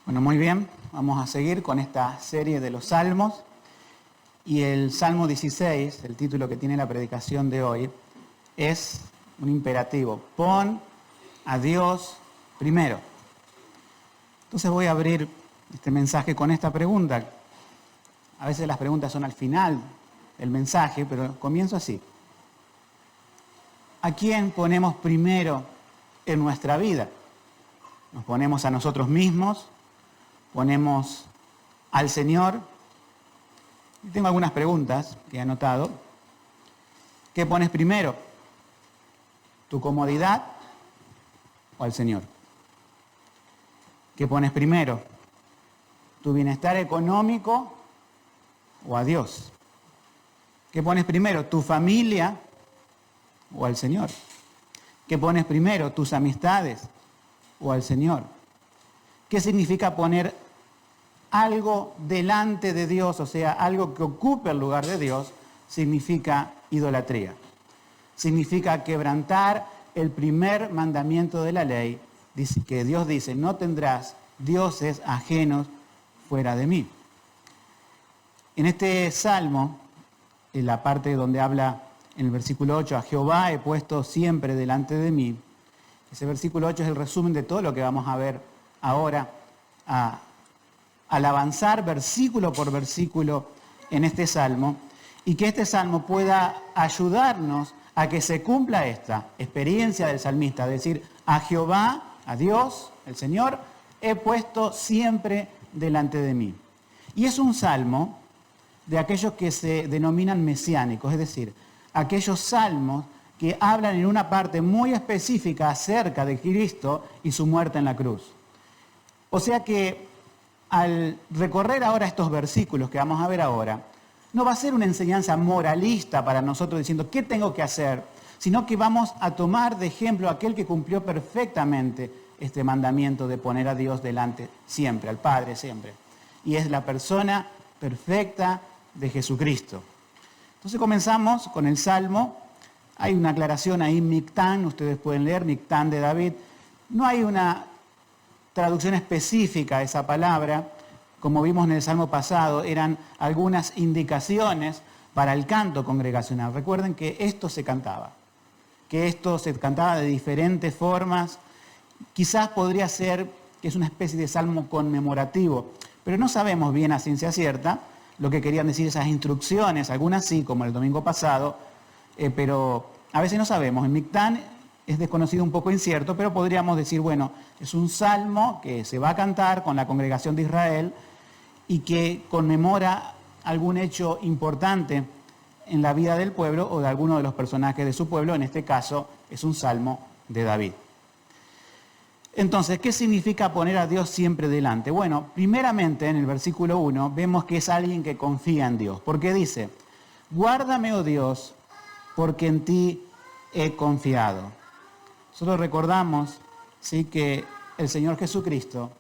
Bueno, muy bien, vamos a seguir con esta serie de los Salmos. Y el Salmo 16, el título que tiene la predicación de hoy, es un imperativo. Pon a Dios primero. Entonces voy a abrir este mensaje con esta pregunta. A veces las preguntas son al final del mensaje, pero comienzo así. ¿A quién ponemos primero en nuestra vida? ¿Nos ponemos a nosotros mismos? ¿Ponemos al Señor? Tengo algunas preguntas que he anotado. ¿Qué pones primero? ¿Tu comodidad o al Señor? ¿Qué pones primero? ¿Tu bienestar económico o a Dios? ¿Qué pones primero? ¿Tu familia o al Señor? ¿Qué pones primero? ¿Tus amistades o al Señor? ¿Qué significa poner algo delante de Dios, o sea, algo que ocupe el lugar de Dios? Significa idolatría. Significa quebrantar el primer mandamiento de la ley, que Dios dice, no tendrás dioses ajenos fuera de mí. En este salmo, en la parte donde habla en el versículo 8, a Jehová he puesto siempre delante de mí, ese versículo 8 es el resumen de todo lo que vamos a ver ahora al avanzar versículo por versículo en este salmo, y que este salmo pueda ayudarnos a que se cumpla esta experiencia del salmista, es decir, a Jehová, a Dios, el Señor, he puesto siempre delante de mí. Y es un salmo de aquellos que se denominan mesiánicos, es decir, aquellos salmos que hablan en una parte muy específica acerca de Cristo y su muerte en la cruz. O sea que al recorrer ahora estos versículos que vamos a ver ahora, no va a ser una enseñanza moralista para nosotros diciendo qué tengo que hacer, sino que vamos a tomar de ejemplo a aquel que cumplió perfectamente este mandamiento de poner a Dios delante siempre, al Padre siempre. Y es la persona perfecta de Jesucristo. Entonces comenzamos con el Salmo. Hay una aclaración ahí, Mictán, ustedes pueden leer, Mictán de David. No hay una traducción específica a esa palabra, como vimos en el Salmo pasado, eran algunas indicaciones para el canto congregacional. Recuerden que esto se cantaba de diferentes formas. Quizás podría ser que es una especie de salmo conmemorativo, pero no sabemos bien a ciencia cierta lo que querían decir esas instrucciones, algunas sí, como el domingo pasado, pero a veces no sabemos. En Mictán es desconocido, un poco incierto, pero podríamos decir, bueno, es un salmo que se va a cantar con la congregación de Israel y que conmemora algún hecho importante en la vida del pueblo o de alguno de los personajes de su pueblo. En este caso es un salmo de David. Entonces, ¿qué significa poner a Dios siempre delante? Bueno, primeramente en el versículo 1 vemos que es alguien que confía en Dios, porque dice, guárdame, oh Dios, porque en ti he confiado. Nosotros recordamos, ¿sí?, que el Señor Jesucristo,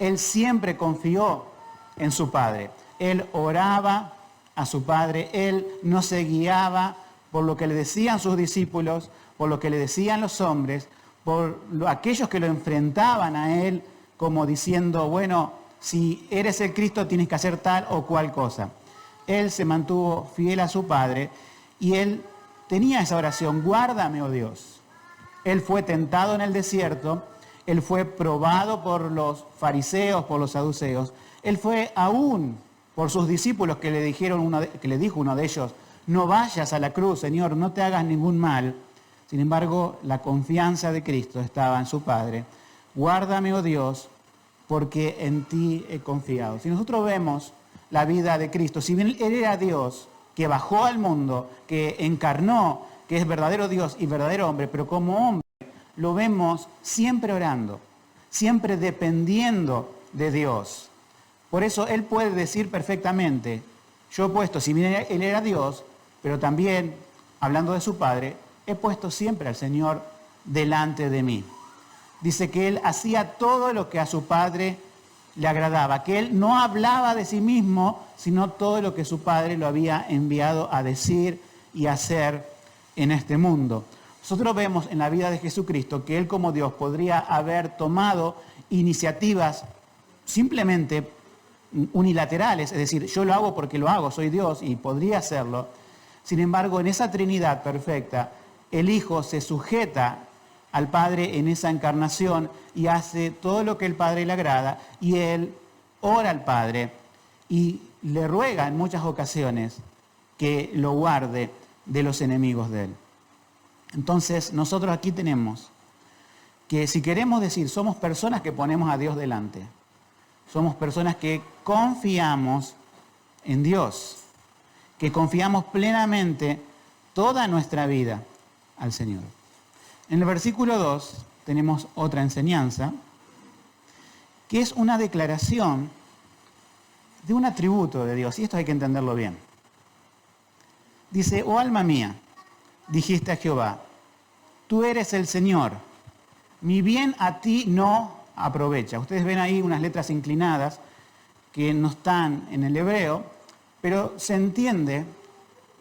Él siempre confió en su Padre. Él oraba a su Padre, Él no se guiaba por lo que le decían sus discípulos, por lo que le decían los hombres, por aquellos que lo enfrentaban a Él como diciendo, bueno, si eres el Cristo tienes que hacer tal o cual cosa. Él se mantuvo fiel a su Padre y Él tenía esa oración, guárdame, oh Dios. Él fue tentado en el desierto, Él fue probado por los fariseos, por los saduceos, Él fue aún por sus discípulos que le dijo uno de ellos, no vayas a la cruz, Señor, no te hagas ningún mal. Sin embargo, la confianza de Cristo estaba en su Padre. Guárdame, oh Dios, porque en ti he confiado. Si nosotros vemos la vida de Cristo, si bien Él era Dios, que bajó al mundo, que encarnó, que es verdadero Dios y verdadero hombre, pero como hombre lo vemos siempre orando, siempre dependiendo de Dios. Por eso Él puede decir perfectamente, yo he puesto, si bien Él era Dios, pero también, hablando de su Padre, he puesto siempre al Señor delante de mí. Dice que Él hacía todo lo que a su Padre le agradaba, que Él no hablaba de sí mismo, sino todo lo que su Padre lo había enviado a decir y hacer en este mundo. Nosotros vemos en la vida de Jesucristo que Él como Dios podría haber tomado iniciativas simplemente unilaterales, es decir, yo lo hago porque lo hago, soy Dios y podría hacerlo. Sin embargo, en esa Trinidad perfecta, el Hijo se sujeta al Padre en esa encarnación y hace todo lo que el Padre le agrada, y Él ora al Padre y le ruega en muchas ocasiones que lo guarde de los enemigos de Él. Entonces, nosotros aquí tenemos que, si queremos decir, somos personas que ponemos a Dios delante, somos personas que confiamos en Dios, que confiamos plenamente toda nuestra vida al Señor. En el versículo 2 tenemos otra enseñanza, que es una declaración de un atributo de Dios, y esto hay que entenderlo bien. Dice: oh alma mía, dijiste a Jehová, tú eres el Señor, mi bien a ti no aprovecha. Ustedes ven ahí unas letras inclinadas que no están en el hebreo, pero se entiende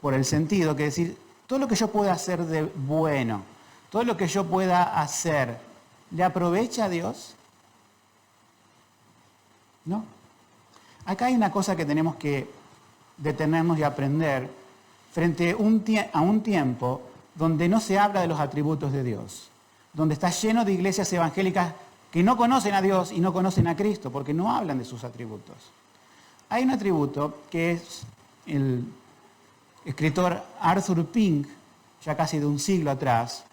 por el sentido, que decir, todo lo que yo pueda hacer de bueno, todo lo que yo pueda hacer, ¿le aprovecha a Dios? ¿No? Acá hay una cosa que tenemos que detenernos y aprender frente a un tiempo donde no se habla de los atributos de Dios, donde está lleno de iglesias evangélicas que no conocen a Dios y no conocen a Cristo, porque no hablan de sus atributos. Hay un atributo que es el escritor Arthur Pink, ya casi de un siglo atrás,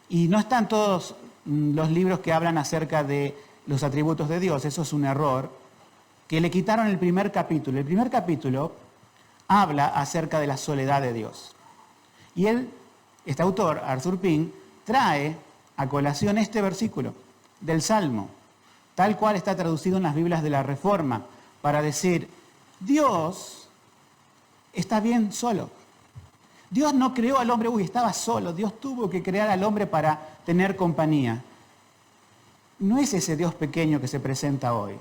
y no están todos los libros que hablan acerca de los atributos de Dios, eso es un error, que le quitaron el primer capítulo. El primer capítulo habla acerca de la soledad de Dios. Y este autor, Arthur Pink, trae a colación este versículo del Salmo, tal cual está traducido en las Biblias de la Reforma, para decir, Dios está bien solo. Dios no creó al hombre, estaba solo. Dios tuvo que crear al hombre para tener compañía. No es ese Dios pequeño que se presenta hoy.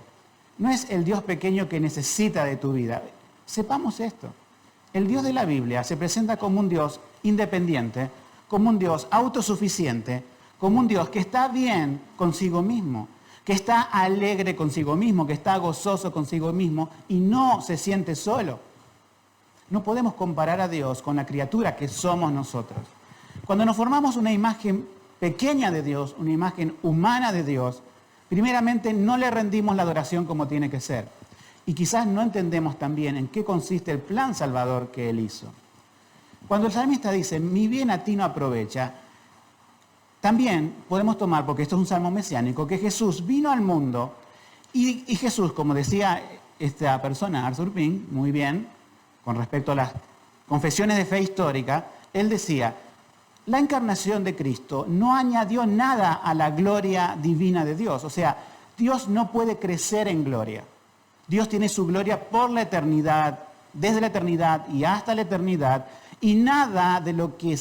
No es el Dios pequeño que necesita de tu vida. Sepamos esto. El Dios de la Biblia se presenta como un Dios independiente, como un Dios autosuficiente, como un Dios que está bien consigo mismo, que está alegre consigo mismo, que está gozoso consigo mismo y no se siente solo. No podemos comparar a Dios con la criatura que somos nosotros. Cuando nos formamos una imagen pequeña de Dios, una imagen humana de Dios, primeramente no le rendimos la adoración como tiene que ser. Y quizás no entendemos también en qué consiste el plan salvador que Él hizo. Cuando el salmista dice, mi bien a ti no aprovecha, también podemos tomar, porque esto es un salmo mesiánico, que Jesús vino al mundo y Jesús, como decía esta persona, Arthur Pink, muy bien, con respecto a las confesiones de fe histórica, él decía, la encarnación de Cristo no añadió nada a la gloria divina de Dios. O sea, Dios no puede crecer en gloria. Dios tiene su gloria por la eternidad, desde la eternidad y hasta la eternidad, y nada de lo que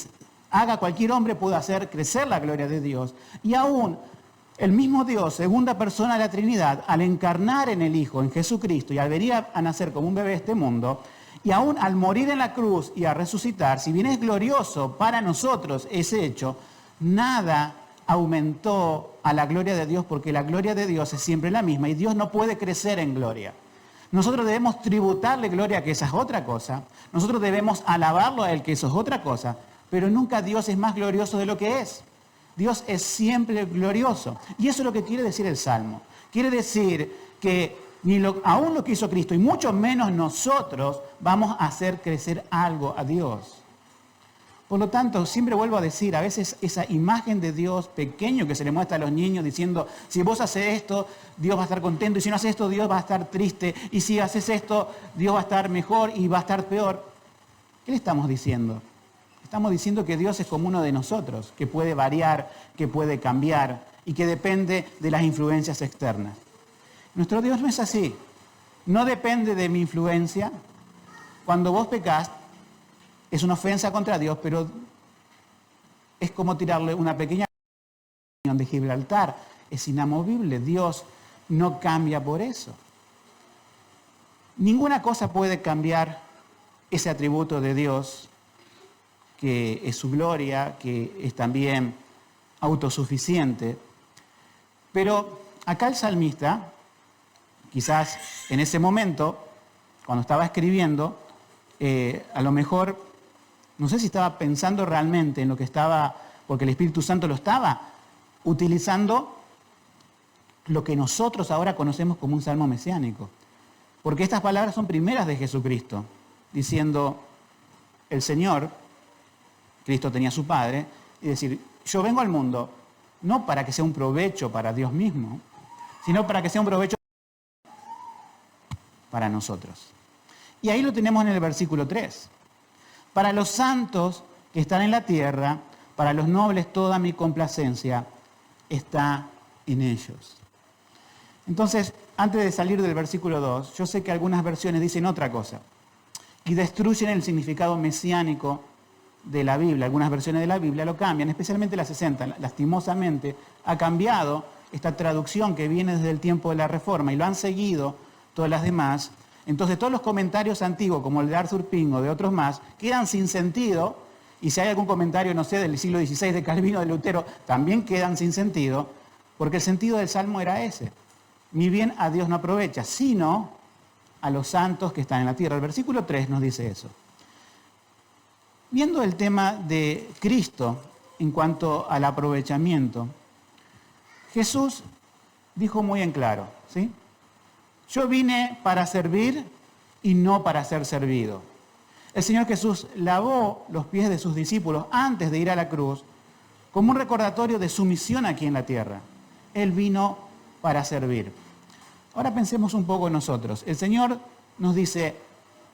haga cualquier hombre puede hacer crecer la gloria de Dios. Y aún el mismo Dios, segunda persona de la Trinidad, al encarnar en el Hijo, en Jesucristo, y al venir a nacer como un bebé a este mundo, y aún al morir en la cruz y a resucitar, si bien es glorioso para nosotros ese hecho, nada aumentó a la gloria de Dios, porque la gloria de Dios es siempre la misma y Dios no puede crecer en gloria. Nosotros debemos tributarle gloria, que esa es otra cosa. Nosotros debemos alabarlo a Él, que eso es otra cosa. Pero nunca Dios es más glorioso de lo que es. Dios es siempre glorioso. Y eso es lo que quiere decir el Salmo. Quiere decir que aún lo que hizo Cristo, y mucho menos nosotros, vamos a hacer crecer algo a Dios. Por lo tanto, siempre vuelvo a decir, a veces esa imagen de Dios pequeño que se le muestra a los niños diciendo, si vos haces esto, Dios va a estar contento, y si no haces esto, Dios va a estar triste, y si haces esto, Dios va a estar mejor y va a estar peor. ¿Qué le estamos diciendo? Estamos diciendo que Dios es como uno de nosotros, que puede variar, que puede cambiar y que depende de las influencias externas. Nuestro Dios no es así. No depende de mi influencia. Cuando vos pecás, es una ofensa contra Dios, pero es como tirarle una pequeña de Gibraltar. Es inamovible. Dios no cambia por eso. Ninguna cosa puede cambiar ese atributo de Dios, que es su gloria, que es también autosuficiente. Pero acá el salmista Quizás en ese momento, cuando estaba escribiendo, a lo mejor, no sé si estaba pensando realmente en lo que estaba, porque el Espíritu Santo lo estaba utilizando lo que nosotros ahora conocemos como un salmo mesiánico. Porque estas palabras son primeras de Jesucristo, diciendo, el Señor, Cristo tenía a su Padre, y decir, yo vengo al mundo no para que sea un provecho para Dios mismo, sino para que sea un provecho para nosotros. Y ahí lo tenemos en el versículo 3. Para los santos que están en la tierra, para los nobles toda mi complacencia está en ellos. Entonces, antes de salir del versículo 2, yo sé que algunas versiones dicen otra cosa y destruyen el significado mesiánico de la Biblia. Algunas versiones de la Biblia lo cambian, especialmente la 60, lastimosamente, ha cambiado esta traducción que viene desde el tiempo de la Reforma y lo han seguido todas las demás. Entonces todos los comentarios antiguos, como el de Arthur Pym o de otros más, quedan sin sentido, y si hay algún comentario, no sé, del siglo XVI de Calvino o de Lutero, también quedan sin sentido, porque el sentido del Salmo era ese. Mi bien a Dios no aprovecha, sino a los santos que están en la tierra. El versículo 3 nos dice eso. Viendo el tema de Cristo en cuanto al aprovechamiento, Jesús dijo muy en claro, ¿sí? Yo vine para servir y no para ser servido. El Señor Jesús lavó los pies de sus discípulos antes de ir a la cruz como un recordatorio de su misión aquí en la tierra. Él vino para servir. Ahora pensemos un poco en nosotros. El Señor nos dice,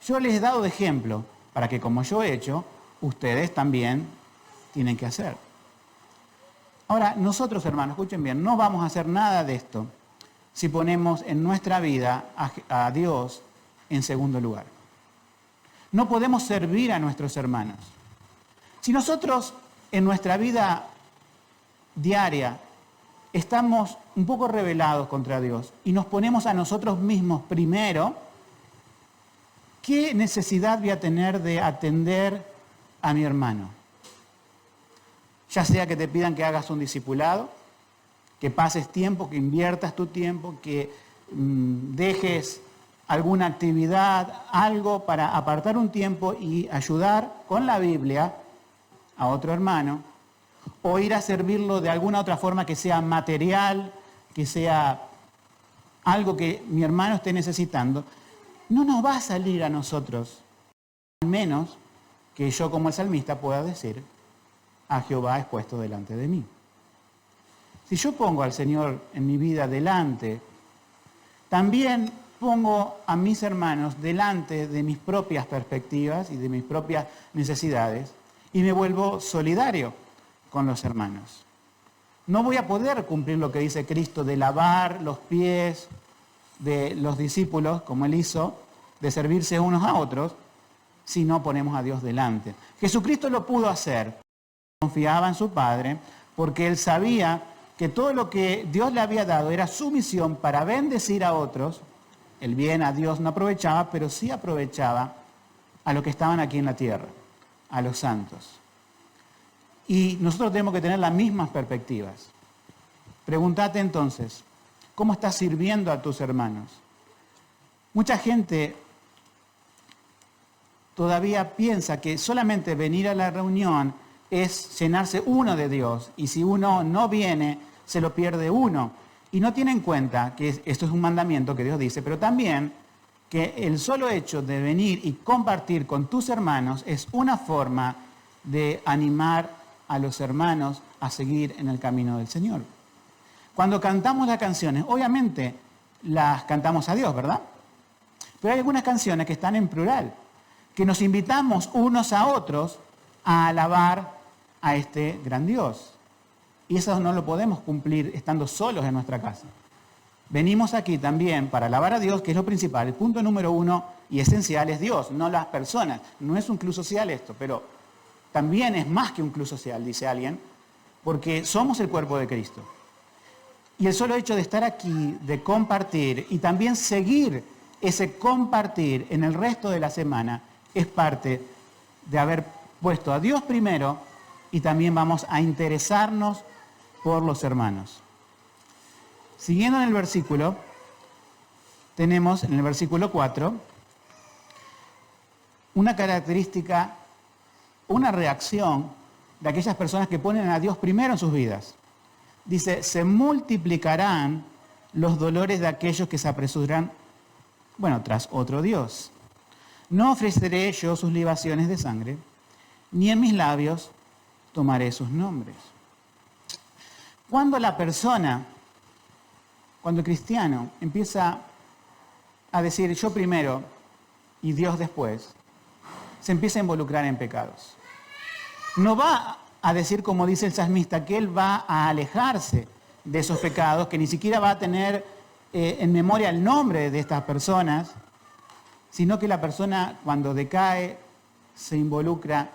yo les he dado de ejemplo para que como yo he hecho, ustedes también tienen que hacer. Ahora, nosotros, hermanos, escuchen bien, no vamos a hacer nada de esto si ponemos en nuestra vida a Dios en segundo lugar. No podemos servir a nuestros hermanos. Si nosotros en nuestra vida diaria estamos un poco rebelados contra Dios y nos ponemos a nosotros mismos primero, ¿qué necesidad voy a tener de atender a mi hermano? Ya sea que te pidan que hagas un discipulado, que pases tiempo, que inviertas tu tiempo, que dejes alguna actividad, algo para apartar un tiempo y ayudar con la Biblia a otro hermano, o ir a servirlo de alguna otra forma que sea material, que sea algo que mi hermano esté necesitando, no nos va a salir a nosotros, al menos que yo como el salmista pueda decir, a Jehová es puesto delante de mí. Si yo pongo al Señor en mi vida delante, también pongo a mis hermanos delante de mis propias perspectivas y de mis propias necesidades y me vuelvo solidario con los hermanos. No voy a poder cumplir lo que dice Cristo de lavar los pies de los discípulos, como Él hizo, de servirse unos a otros, si no ponemos a Dios delante. Jesucristo lo pudo hacer. Confiaba en su Padre porque Él sabía que todo lo que Dios le había dado era su misión para bendecir a otros. El bien a Dios no aprovechaba, pero sí aprovechaba a los que estaban aquí en la tierra, a los santos. Y nosotros tenemos que tener las mismas perspectivas. Pregúntate entonces, ¿cómo estás sirviendo a tus hermanos? Mucha gente todavía piensa que solamente venir a la reunión es llenarse uno de Dios, y si uno no viene, se lo pierde uno. Y no tiene en cuenta que esto es un mandamiento que Dios dice, pero también que el solo hecho de venir y compartir con tus hermanos es una forma de animar a los hermanos a seguir en el camino del Señor. Cuando cantamos las canciones, obviamente las cantamos a Dios, ¿verdad? Pero hay algunas canciones que están en plural, que nos invitamos unos a otros a alabar a este gran Dios. Y eso no lo podemos cumplir estando solos en nuestra casa. Venimos aquí también para alabar a Dios, que es lo principal. El punto número uno y esencial es Dios, no las personas. No es un club social esto, pero también es más que un club social, dice alguien, porque somos el cuerpo de Cristo. Y el solo hecho de estar aquí, de compartir y también seguir ese compartir en el resto de la semana es parte de haber puesto a Dios primero y también vamos a interesarnos por los hermanos. Siguiendo en el versículo, tenemos en el versículo 4 una característica, una reacción de aquellas personas que ponen a Dios primero en sus vidas. Dice, se multiplicarán los dolores de aquellos que se apresuran, tras otro Dios. No ofreceré yo sus libaciones de sangre, ni en mis labios tomaré sus nombres. Cuando el cristiano empieza a decir yo primero y Dios después, se empieza a involucrar en pecados. No va a decir, como dice el salmista, que él va a alejarse de esos pecados, que ni siquiera va a tener en memoria el nombre de estas personas, sino que la persona cuando decae se involucra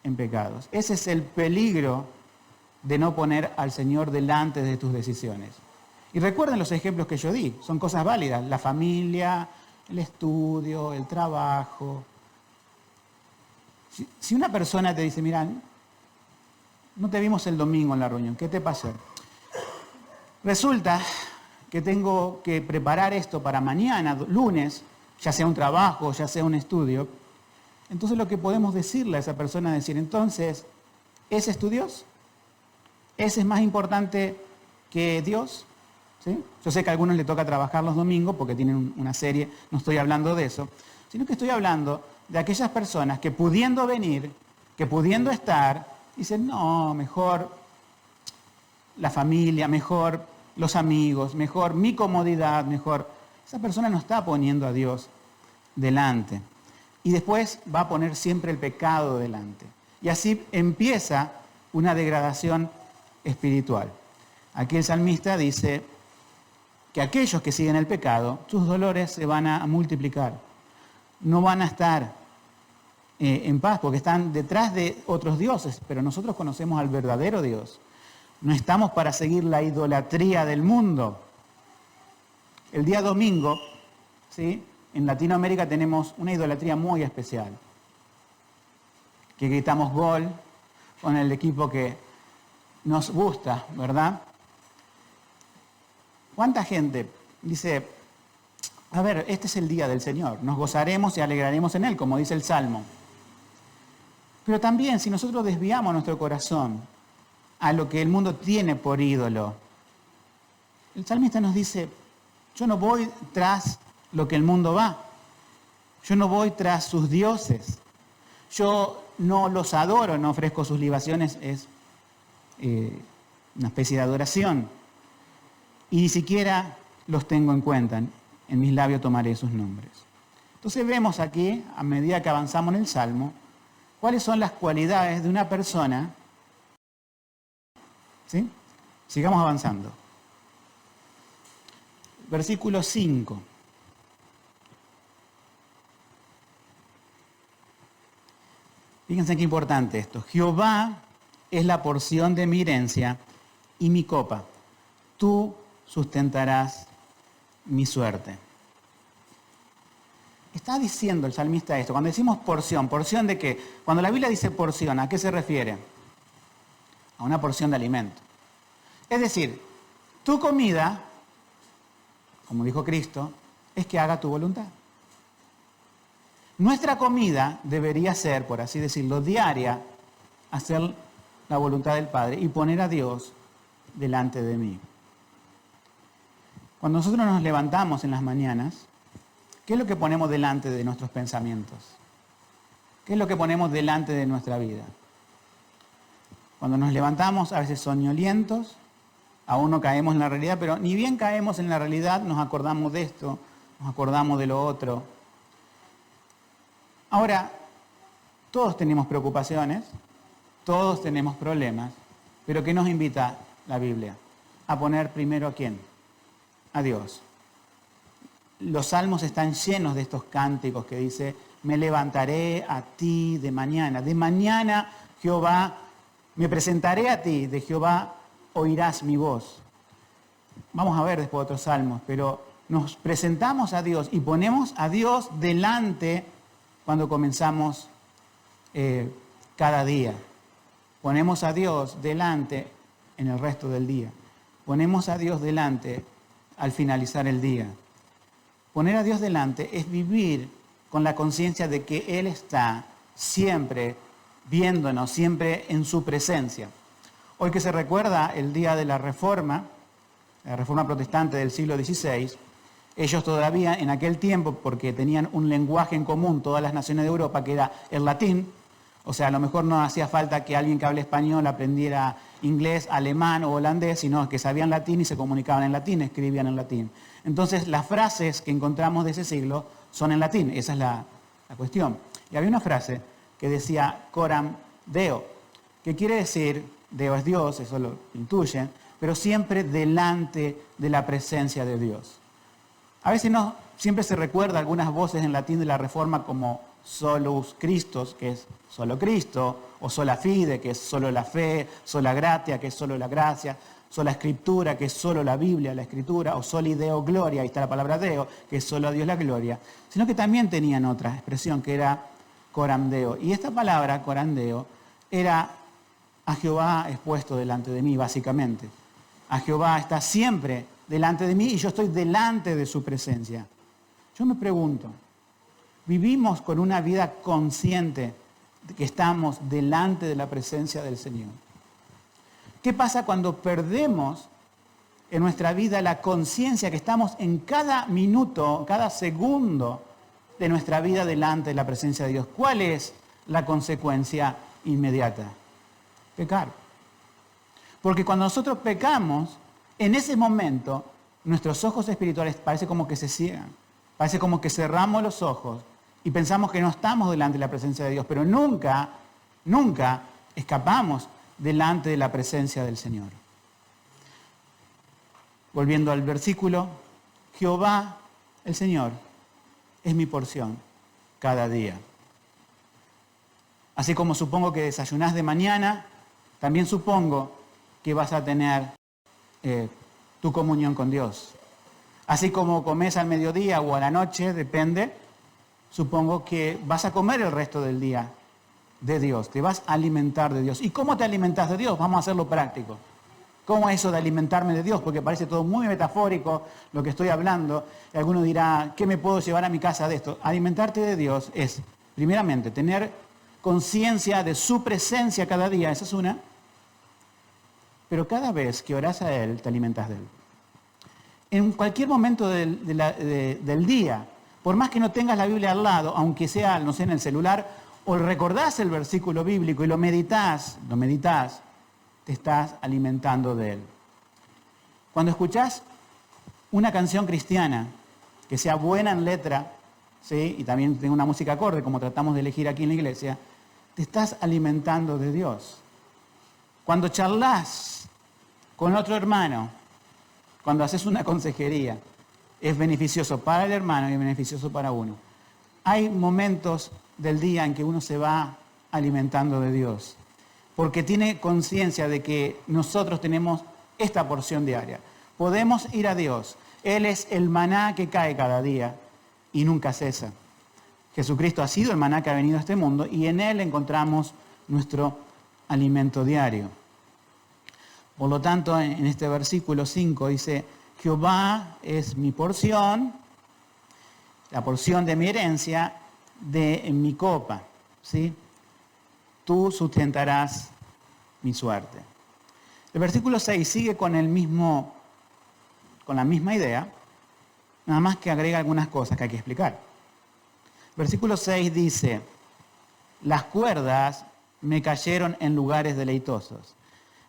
en pecados. Ese es el peligro de no poner al Señor delante de tus decisiones. Y recuerden los ejemplos que yo di, son cosas válidas, la familia, el estudio, el trabajo. Si una persona te dice, mira, no te vimos el domingo en la reunión, ¿qué te pasó? Resulta que tengo que preparar esto para mañana, lunes, ya sea un trabajo, ya sea un estudio. Entonces lo que podemos decirle a esa persona es decir, entonces, ¿ese es tu Dios? ¿Ese es más importante que Dios? ¿Sí? Yo sé que a algunos les toca trabajar los domingos porque tienen una serie, no estoy hablando de eso, sino que estoy hablando de aquellas personas que pudiendo venir, que pudiendo estar, dicen, no, mejor la familia, mejor los amigos, mejor mi comodidad, mejor. Esa persona no está poniendo a Dios delante. Y después va a poner siempre el pecado delante. Y así empieza una degradación espiritual. Aquí el salmista dice que aquellos que siguen el pecado, sus dolores se van a multiplicar. No van a estar en paz porque están detrás de otros dioses, pero nosotros conocemos al verdadero Dios. No estamos para seguir la idolatría del mundo. El día domingo, ¿sí?, en Latinoamérica tenemos una idolatría muy especial. Que gritamos gol con el equipo que nos gusta, ¿verdad? ¿Cuánta gente dice, a ver, este es el día del Señor, nos gozaremos y alegraremos en Él, como dice el Salmo? Pero también si nosotros desviamos nuestro corazón a lo que el mundo tiene por ídolo, el salmista nos dice, yo no voy tras lo que el mundo va, yo no voy tras sus dioses, yo no los adoro, no ofrezco sus libaciones, es una especie de adoración, y ni siquiera los tengo en cuenta, en mis labios tomaré sus nombres. Entonces vemos aquí, a medida que avanzamos en el Salmo, cuáles son las cualidades de una persona. ¿Sí? Sigamos avanzando. Versículo 5. Fíjense qué importante esto. Jehová es la porción de mi herencia y mi copa. Tú sustentarás mi suerte. Está diciendo el salmista esto. Cuando decimos porción, ¿porción de qué? Cuando la Biblia dice porción, ¿a qué se refiere? A una porción de alimento. Es decir, tu comida, como dijo Cristo, es que haga tu voluntad. Nuestra comida debería ser, por así decirlo, diaria, hacer la voluntad del Padre y poner a Dios delante de mí. Cuando nosotros nos levantamos en las mañanas, ¿qué es lo que ponemos delante de nuestros pensamientos? ¿Qué es lo que ponemos delante de nuestra vida? Cuando nos levantamos, a veces soñolientos, aún no caemos en la realidad, pero ni bien caemos en la realidad, nos acordamos de esto, nos acordamos de lo otro. Ahora, todos tenemos preocupaciones, todos tenemos problemas, pero ¿qué nos invita la Biblia? A poner primero ¿a quién? A Dios. Los salmos están llenos de estos cánticos que dice, me levantaré a ti de mañana Jehová, me presentaré a ti, de Jehová oirás mi voz. Vamos a ver después otros salmos, pero nos presentamos a Dios y ponemos a Dios delante cuando comenzamos cada día. Ponemos a Dios delante en el resto del día. Ponemos a Dios delante al finalizar el día. Poner a Dios delante es vivir con la conciencia de que Él está siempre viéndonos, siempre en su presencia. Hoy que se recuerda el día de la Reforma protestante del siglo XVI, ellos todavía en aquel tiempo, porque tenían un lenguaje en común todas las naciones de Europa, que era el latín, o sea, a lo mejor no hacía falta que alguien que hable español aprendiera inglés, alemán o holandés, sino que sabían latín y se comunicaban en latín, escribían en latín. Entonces, las frases que encontramos de ese siglo son en latín, esa es la cuestión. Y había una frase que decía coram Deo, que quiere decir, Deo es Dios, eso lo intuyen, pero siempre delante de la presencia de Dios. A veces no, siempre se recuerda algunas voces en latín de la Reforma como solus Christus, que es solo Cristo, o sola fide, que es solo la fe, sola gratia, que es solo la gracia, sola escritura, que es solo la Biblia, la escritura, o soli Deo gloria, ahí está la palabra Deo, que es solo a Dios la gloria, sino que también tenían otra expresión que era coram Deo. Y esta palabra, coram Deo, era a Jehová expuesto delante de mí, básicamente. A Jehová está siempre delante de mí y yo estoy delante de su presencia. Yo me pregunto, ¿vivimos con una vida consciente de que estamos delante de la presencia del Señor? ¿Qué pasa cuando perdemos en nuestra vida la conciencia que estamos en cada minuto, cada segundo de nuestra vida delante de la presencia de Dios? ¿Cuál es la consecuencia inmediata? Pecar. Porque cuando nosotros pecamos, en ese momento, nuestros ojos espirituales parece como que se ciegan. Parece como que cerramos los ojos y pensamos que no estamos delante de la presencia de Dios, pero nunca escapamos delante de la presencia del Señor. Volviendo al versículo, Jehová, el Señor, es mi porción cada día. Así como supongo que desayunás de mañana, también supongo que vas a tener tu comunión con Dios. Así como comes al mediodía o a la noche, depende, supongo que vas a comer el resto del día de Dios, te vas a alimentar de Dios. ¿Y cómo te alimentas de Dios? Vamos a hacerlo práctico. ¿Cómo es eso de alimentarme de Dios? Porque parece todo muy metafórico lo que estoy hablando. Y alguno dirá, ¿qué me puedo llevar a mi casa de esto? Alimentarte de Dios es, primeramente, tener conciencia de su presencia cada día, esa es una. Pero cada vez que orás a Él, te alimentas de Él. En cualquier momento del día, por más que no tengas la Biblia al lado, aunque sea, no sé, en el celular, o recordás el versículo bíblico y lo meditas, te estás alimentando de Él. Cuando escuchás una canción cristiana, que sea buena en letra, ¿sí? Y también tenga una música acorde, como tratamos de elegir aquí en la iglesia, te estás alimentando de Dios. Cuando charlas con otro hermano, cuando haces una consejería, es beneficioso para el hermano y es beneficioso para uno. Hay momentos del día en que uno se va alimentando de Dios, porque tiene conciencia de que nosotros tenemos esta porción diaria. Podemos ir a Dios. Él es el maná que cae cada día y nunca cesa. Jesucristo ha sido el maná que ha venido a este mundo y en Él encontramos nuestro alimento diario. Por lo tanto, en este versículo 5 dice, Jehová es mi porción, la porción de mi herencia, de mi copa, ¿sí? Tú sustentarás mi suerte. El versículo 6 sigue con la misma idea, nada más que agrega algunas cosas que hay que explicar. Versículo 6 dice, las cuerdas me cayeron en lugares deleitosos.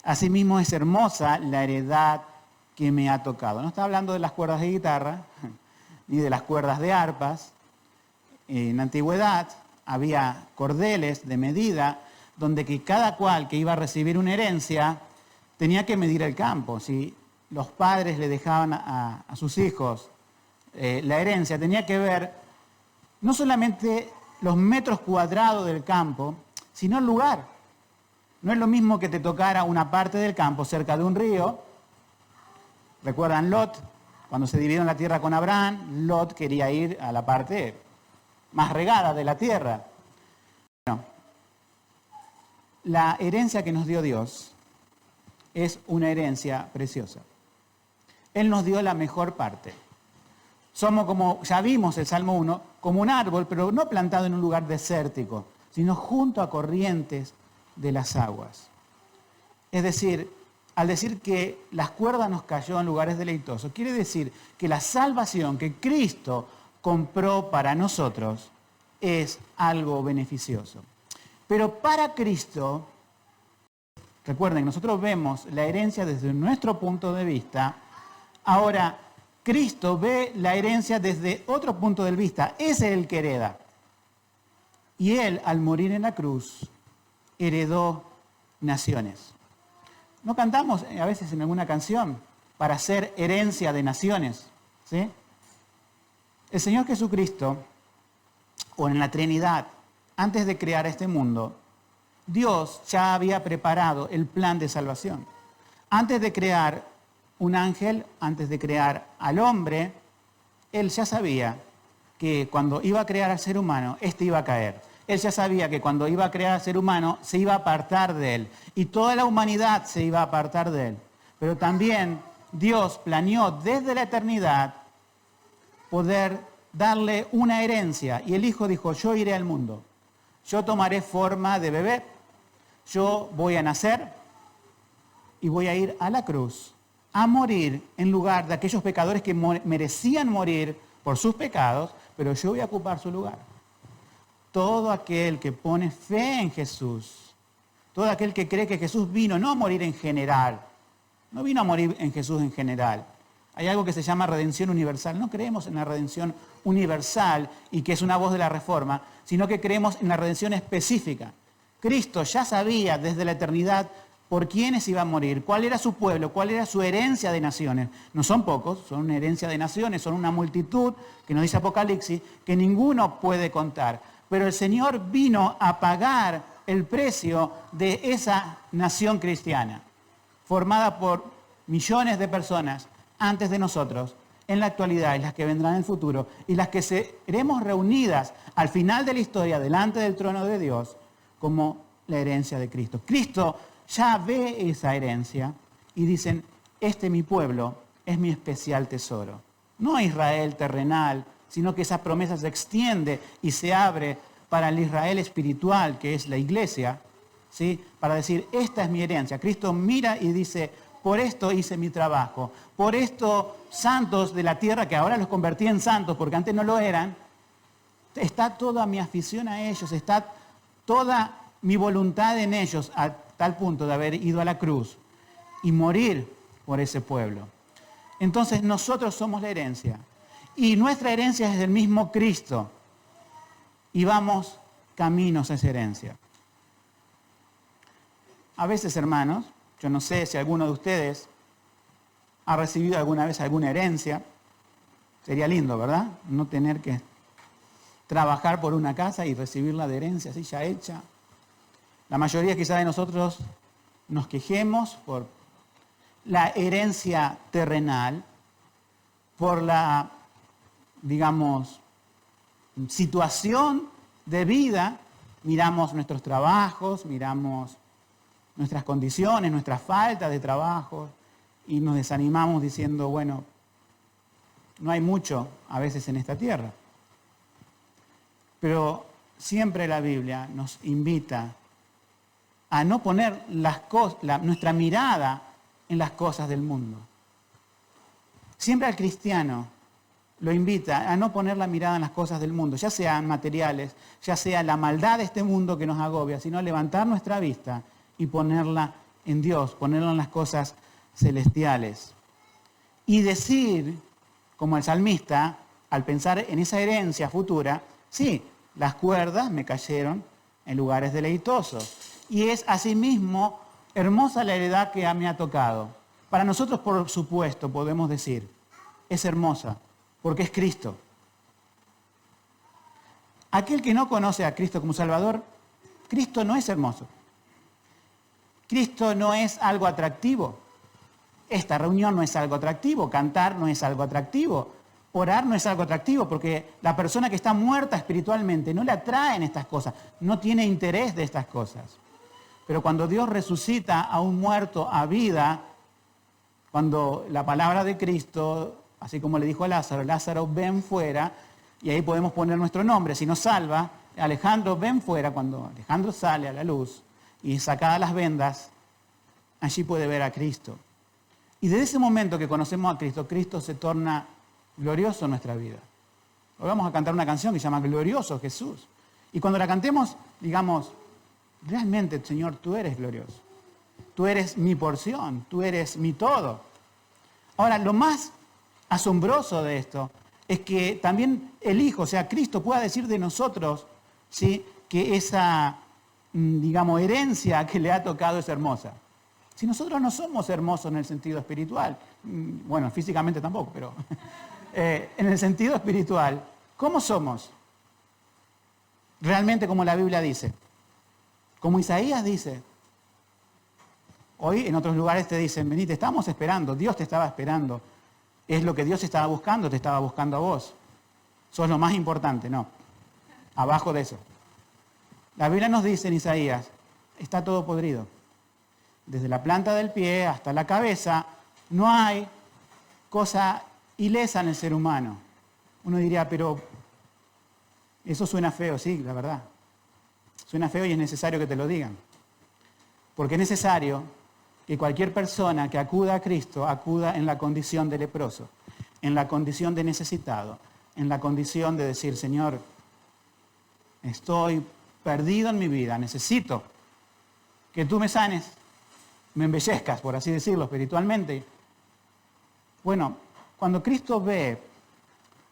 Asimismo es hermosa la heredad que me ha tocado. No está hablando de las cuerdas de guitarra, ni de las cuerdas de arpas. En la antigüedad había cordeles de medida, donde que cada cual que iba a recibir una herencia tenía que medir el campo. Si los padres le dejaban a sus hijos la herencia, tenía que ver no solamente los metros cuadrados del campo, sino el lugar. No es lo mismo que te tocara una parte del campo cerca de un río. ¿Recuerdan Lot? Cuando se dividió la tierra con Abraham, Lot quería ir a la parte más regada de la tierra. Bueno, la herencia que nos dio Dios es una herencia preciosa. Él nos dio la mejor parte. Somos como, ya vimos el Salmo 1, como un árbol, pero no plantado en un lugar desértico, sino junto a corrientes de las aguas. Es decir, al decir que las cuerdas nos cayó en lugares deleitosos, quiere decir que la salvación que Cristo compró para nosotros es algo beneficioso. Pero para Cristo, recuerden, nosotros vemos la herencia desde nuestro punto de vista. Ahora, Cristo ve la herencia desde otro punto de vista. Ese es el que hereda. Y Él, al morir en la cruz, heredó naciones. ¿No cantamos a veces en alguna canción para ser herencia de naciones? ¿Sí? El Señor Jesucristo, o en la Trinidad, antes de crear este mundo, Dios ya había preparado el plan de salvación. Antes de crear un ángel, antes de crear al hombre, Él ya sabía que cuando iba a crear al ser humano, éste iba a caer. Él ya sabía que cuando iba a crear al ser humano, se iba a apartar de Él. Y toda la humanidad se iba a apartar de Él. Pero también Dios planeó desde la eternidad poder darle una herencia. Y el Hijo dijo, yo iré al mundo. Yo tomaré forma de bebé. Yo voy a nacer y voy a ir a la cruz a morir en lugar de aquellos pecadores que merecían morir por sus pecados, pero yo voy a ocupar su lugar. Todo aquel que pone fe en Jesús, todo aquel que cree que Jesús vino no a morir en general, no vino a morir en Jesús en general. Hay algo que se llama redención universal. No creemos en la redención universal y que es una voz de la Reforma, sino que creemos en la redención específica. Cristo ya sabía desde la eternidad por quiénes iba a morir, cuál era su pueblo, cuál era su herencia de naciones. No son pocos, son una herencia de naciones, son una multitud, que nos dice Apocalipsis, que ninguno puede contar. Pero el Señor vino a pagar el precio de esa nación cristiana, formada por millones de personas antes de nosotros, en la actualidad y las que vendrán en el futuro, y las que seremos reunidas al final de la historia delante del trono de Dios como la herencia de Cristo. Cristo ya ve esa herencia y dicen, este mi pueblo es mi especial tesoro. No Israel terrenal, sino que esa promesa se extiende y se abre para el Israel espiritual, que es la iglesia, ¿sí? Para decir, esta es mi herencia. Cristo mira y dice, por esto hice mi trabajo, por esto santos de la tierra, que ahora los convertí en santos porque antes no lo eran, está toda mi afición a ellos, está toda mi voluntad en ellos, a tal punto de haber ido a la cruz y morir por ese pueblo. Entonces nosotros somos la herencia y nuestra herencia es del mismo Cristo y vamos caminos a esa herencia. A veces, hermanos, yo no sé si alguno de ustedes ha recibido alguna vez alguna herencia. Sería lindo, ¿verdad? No tener que trabajar por una casa y recibirla de herencia así ya hecha. La mayoría quizá de nosotros nos quejemos por la herencia terrenal, por la, digamos, situación de vida. Miramos nuestros trabajos, miramos nuestras condiciones, nuestra falta de trabajo y nos desanimamos diciendo, bueno, no hay mucho a veces en esta tierra. Pero siempre la Biblia nos invita a no poner nuestra mirada en las cosas del mundo. Siempre al cristiano lo invita a no poner la mirada en las cosas del mundo, ya sean materiales, ya sea la maldad de este mundo que nos agobia, sino a levantar nuestra vista y ponerla en Dios, ponerla en las cosas celestiales. Y decir, como el salmista, al pensar en esa herencia futura, sí, las cuerdas me cayeron en lugares deleitosos. Y es asimismo hermosa la heredad que me ha tocado. Para nosotros, por supuesto, podemos decir, es hermosa, porque es Cristo. Aquel que no conoce a Cristo como Salvador, Cristo no es hermoso. Cristo no es algo atractivo. Esta reunión no es algo atractivo, cantar no es algo atractivo, orar no es algo atractivo, porque la persona que está muerta espiritualmente no le atraen estas cosas, no tiene interés de estas cosas. Pero cuando Dios resucita a un muerto a vida, cuando la palabra de Cristo así como le dijo a Lázaro, Lázaro, ven fuera, y ahí podemos poner nuestro nombre. Si nos salva, Alejandro, ven fuera. Cuando Alejandro sale a la luz y sacadas las vendas, allí puede ver a Cristo. Y desde ese momento que conocemos a Cristo, Cristo se torna glorioso en nuestra vida. Hoy vamos a cantar una canción que se llama Glorioso Jesús. Y cuando la cantemos, digamos, realmente, Señor, tú eres glorioso. Tú eres mi porción, tú eres mi todo. Ahora, lo más asombroso de esto es que también el Hijo, o sea, Cristo, pueda decir de nosotros, ¿sí?, que esa, digamos, herencia que le ha tocado es hermosa. Si nosotros no somos hermosos en el sentido espiritual, bueno, físicamente tampoco, pero en el sentido espiritual, ¿cómo somos? Realmente como la Biblia dice, como Isaías dice. Hoy en otros lugares te dicen, vení, te estamos esperando, Dios te estaba esperando. Es lo que Dios estaba buscando, te estaba buscando a vos. Sos lo más importante, no. Abajo de eso. La Biblia nos dice en Isaías, está todo podrido. Desde la planta del pie hasta la cabeza, no hay cosa ilesa en el ser humano. Uno diría, pero eso suena feo, sí, la verdad. Suena feo y es necesario que te lo digan. Porque es necesario que cualquier persona que acuda a Cristo acuda en la condición de leproso, en la condición de necesitado, en la condición de decir, Señor, estoy perdido en mi vida, necesito que tú me sanes, me embellezcas, por así decirlo, espiritualmente. Bueno, cuando Cristo ve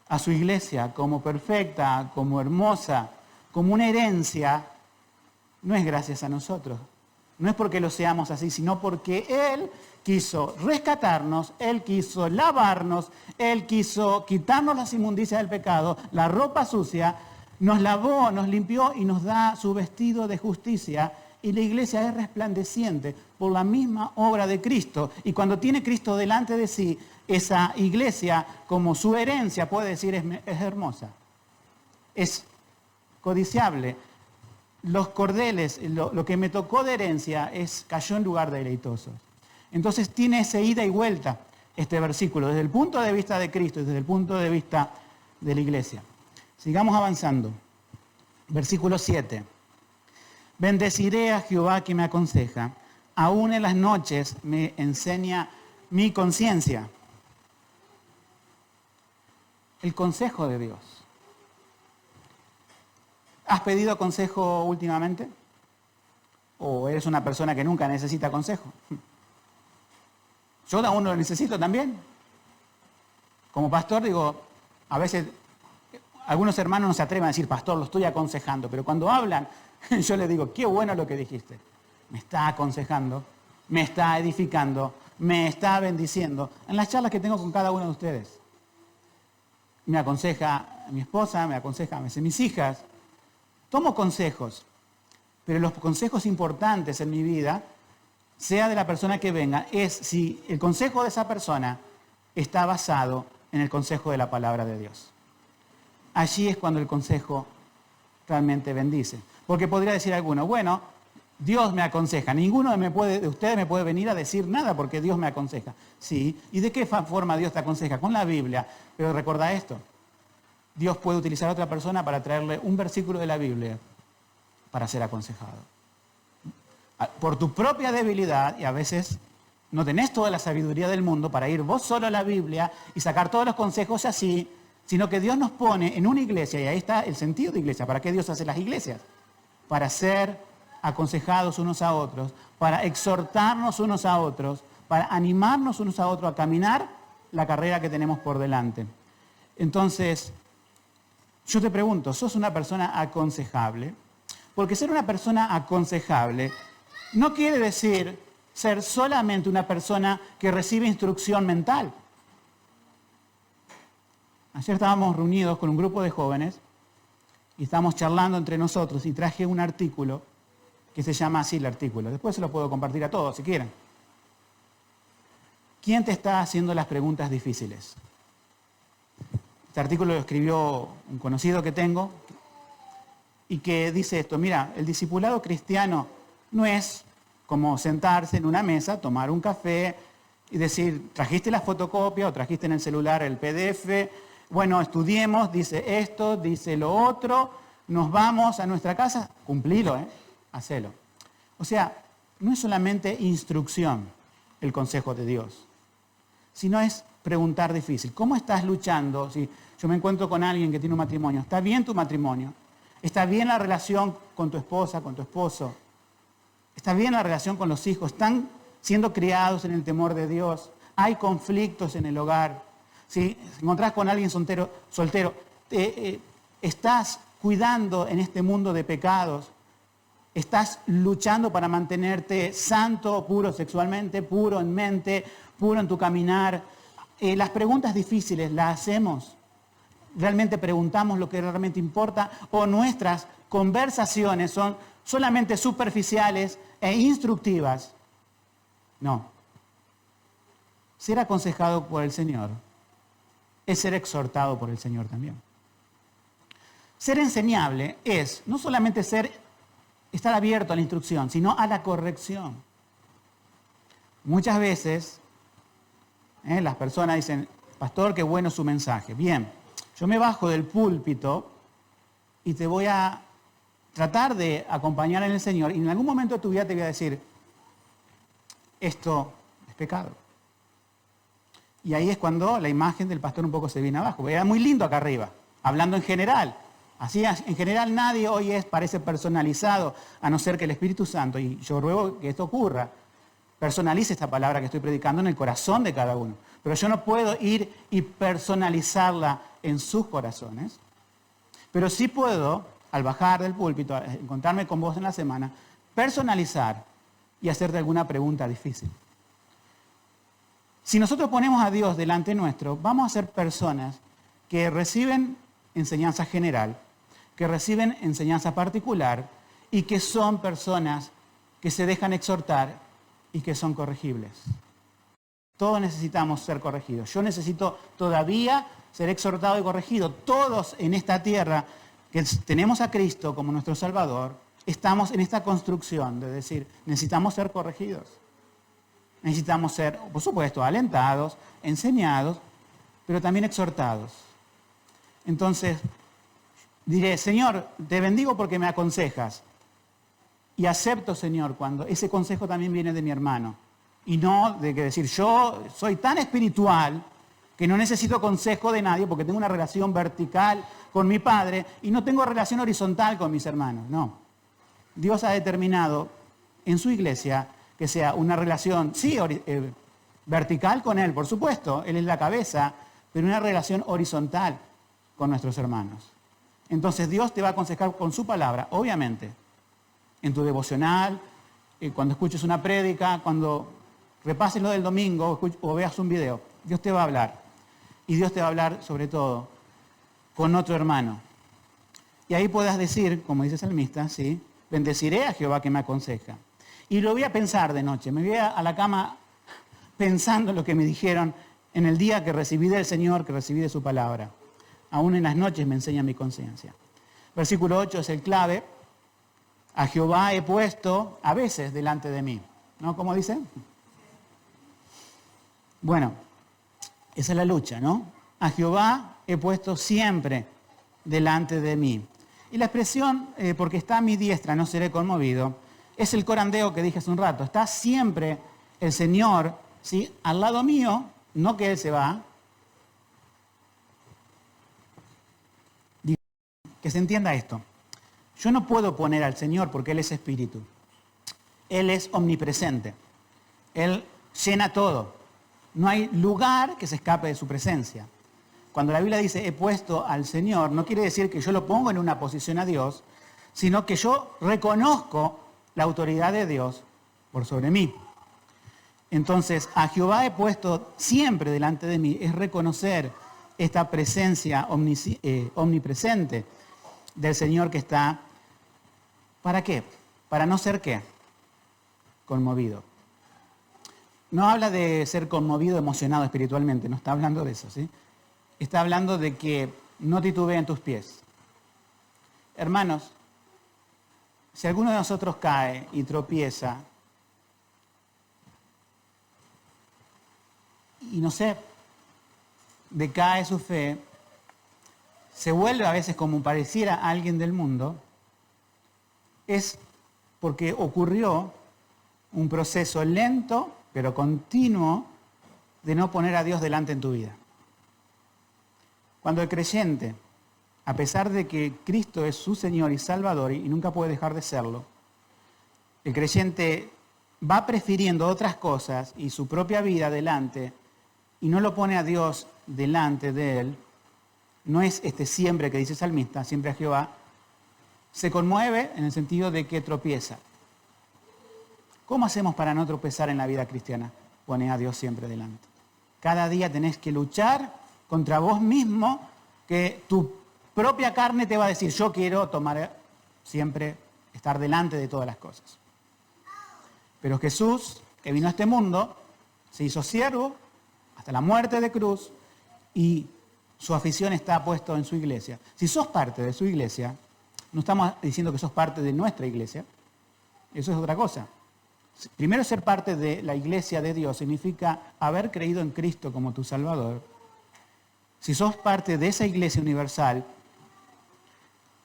a su iglesia como perfecta, como hermosa, como una herencia, no es gracias a nosotros. No es porque lo seamos así, sino porque Él quiso rescatarnos, Él quiso lavarnos, Él quiso quitarnos las inmundicias del pecado, la ropa sucia, nos lavó, nos limpió y nos da su vestido de justicia. Y la iglesia es resplandeciente por la misma obra de Cristo. Y cuando tiene Cristo delante de sí, esa iglesia, como su herencia, puede decir, es hermosa, es codiciable. Los cordeles, lo que me tocó de herencia, cayó en lugar de deleitosos. Entonces tiene ese ida y vuelta este versículo, desde el punto de vista de Cristo y desde el punto de vista de la iglesia. Sigamos avanzando. Versículo 7. Bendeciré a Jehová que me aconseja, aún en las noches me enseña mi conciencia. El consejo de Dios. ¿Has pedido consejo últimamente? ¿O eres una persona que nunca necesita consejo? Yo aún lo necesito también. Como pastor digo, a veces algunos hermanos no se atreven a decir, pastor, lo estoy aconsejando, pero cuando hablan, yo les digo, qué bueno lo que dijiste. Me está aconsejando, me está edificando, me está bendiciendo. En las charlas que tengo con cada uno de ustedes. Me aconseja mi esposa, me aconseja a veces mis hijas. Tomo consejos, pero los consejos importantes en mi vida, sea de la persona que venga, es si el consejo de esa persona está basado en el consejo de la palabra de Dios. Allí es cuando el consejo realmente bendice. Porque podría decir alguno, bueno, Dios me aconseja. Ninguno de ustedes me puede venir a decir nada porque Dios me aconseja. Sí, ¿y de qué forma Dios te aconseja? Con la Biblia. Pero recuerda esto. Dios puede utilizar a otra persona para traerle un versículo de la Biblia para ser aconsejado. Por tu propia debilidad, y a veces no tenés toda la sabiduría del mundo para ir vos solo a la Biblia y sacar todos los consejos así, sino que Dios nos pone en una iglesia, y ahí está el sentido de iglesia. ¿Para qué Dios hace las iglesias? Para ser aconsejados unos a otros, para exhortarnos unos a otros, para animarnos unos a otros a caminar la carrera que tenemos por delante. Entonces, yo te pregunto, ¿sos una persona aconsejable? Porque ser una persona aconsejable no quiere decir ser solamente una persona que recibe instrucción mental. Ayer estábamos reunidos con un grupo de jóvenes y estábamos charlando entre nosotros y traje un artículo que se llama así el artículo. Después se lo puedo compartir a todos si quieren. ¿Quién te está haciendo las preguntas difíciles? Este artículo lo escribió un conocido que tengo y que dice esto, mira, el discipulado cristiano no es como sentarse en una mesa, tomar un café y decir, trajiste la fotocopia o trajiste en el celular el PDF, bueno, estudiemos, dice esto, dice lo otro, nos vamos a nuestra casa, cumplilo, hacelo. O sea, no es solamente instrucción el consejo de Dios, sino es preguntar difícil. ¿Cómo estás luchando? Si yo me encuentro con alguien que tiene un matrimonio, ¿está bien tu matrimonio? ¿Está bien la relación con tu esposa, con tu esposo? ¿Está bien la relación con los hijos? ¿Están siendo criados en el temor de Dios? ¿Hay conflictos en el hogar? Si encontrás con alguien soltero, ¿estás cuidando en este mundo de pecados? ¿Estás luchando para mantenerte santo, puro sexualmente, puro en mente, puro en tu caminar? Las preguntas difíciles las hacemos. ¿Realmente preguntamos lo que realmente importa? ¿O nuestras conversaciones son solamente superficiales e instructivas? No. Ser aconsejado por el Señor es ser exhortado por el Señor también. Ser enseñable es no solamente estar abierto a la instrucción, sino a la corrección. Muchas veces las personas dicen, pastor, qué bueno su mensaje. Bien, yo me bajo del púlpito y te voy a tratar de acompañar en el Señor y en algún momento de tu vida te voy a decir, esto es pecado. Y ahí es cuando la imagen del pastor un poco se viene abajo. Era muy lindo acá arriba, hablando en general. Así, en general nadie hoy parece personalizado, a no ser que el Espíritu Santo, y yo ruego que esto ocurra, personalice esta palabra que estoy predicando en el corazón de cada uno. Pero yo no puedo ir y personalizarla en sus corazones. Pero sí puedo, al bajar del púlpito, a encontrarme con vos en la semana, personalizar y hacerte alguna pregunta difícil. Si nosotros ponemos a Dios delante nuestro, vamos a ser personas que reciben enseñanza general, que reciben enseñanza particular y que son personas que se dejan exhortar y que son corregibles. Todos necesitamos ser corregidos. Yo necesito todavía ser exhortado y corregido. Todos en esta tierra que tenemos a Cristo como nuestro Salvador, estamos en esta construcción de decir, necesitamos ser corregidos. Necesitamos ser, por supuesto, alentados, enseñados, pero también exhortados. Entonces, diré, Señor, te bendigo porque me aconsejas. Y acepto, Señor, cuando ese consejo también viene de mi hermano. Y no de que decir, yo soy tan espiritual que no necesito consejo de nadie porque tengo una relación vertical con mi Padre y no tengo relación horizontal con mis hermanos. No. Dios ha determinado en su iglesia que sea una relación, sí, vertical con Él, por supuesto, Él es la cabeza, pero una relación horizontal con nuestros hermanos. Entonces Dios te va a aconsejar con su palabra, obviamente, en tu devocional, cuando escuches una prédica, cuando repases lo del domingo o veas un video. Dios te va a hablar. Y Dios te va a hablar, sobre todo, con otro hermano. Y ahí puedas decir, como dice el salmista, ¿sí? Bendeciré a Jehová que me aconseja. Y lo voy a pensar de noche. Me voy a la cama pensando lo que me dijeron en el día que recibí del Señor, que recibí de su palabra. Aún en las noches me enseña mi conciencia. Versículo 8 es el clave. A Jehová he puesto a veces delante de mí. ¿No? ¿Cómo dice? Bueno, esa es la lucha, ¿no? A Jehová he puesto siempre delante de mí. Y la expresión, porque está a mi diestra, no seré conmovido, es el corandeo que dije hace un rato. Está siempre el Señor, ¿sí?, al lado mío, no que Él se va. Que se entienda esto. Yo no puedo poner al Señor porque Él es espíritu. Él es omnipresente. Él llena todo. No hay lugar que se escape de su presencia. Cuando la Biblia dice he puesto al Señor, no quiere decir que yo lo pongo en una posición a Dios, sino que yo reconozco la autoridad de Dios por sobre mí. Entonces, a Jehová he puesto siempre delante de mí, es reconocer esta presencia omnipresente del Señor que está. ¿Para qué? Para no ser ¿qué? Conmovido. No habla de ser conmovido, emocionado espiritualmente, no está hablando de eso, ¿sí? Está hablando de que no titubeen tus pies. Hermanos, si alguno de nosotros cae y tropieza, no sé, decae su fe, se vuelve a veces como pareciera alguien del mundo, es porque ocurrió un proceso lento, pero continuo, de no poner a Dios delante en tu vida. Cuando el creyente, a pesar de que Cristo es su Señor y Salvador y nunca puede dejar de serlo, el creyente va prefiriendo otras cosas y su propia vida delante y no lo pone a Dios delante de él, no es siempre que dice el salmista, siempre a Jehová, se conmueve en el sentido de que tropieza. ¿Cómo hacemos para no tropezar en la vida cristiana? Pone a Dios siempre delante. Cada día tenés que luchar contra vos mismo, que tu propia carne te va a decir, yo quiero tomar siempre, estar delante de todas las cosas. Pero Jesús, que vino a este mundo, se hizo siervo hasta la muerte de cruz y su afición está puesta en su iglesia. Si sos parte de su iglesia, no estamos diciendo que sos parte de nuestra iglesia, eso es otra cosa. Primero, ser parte de la iglesia de Dios significa haber creído en Cristo como tu Salvador. Si sos parte de esa iglesia universal,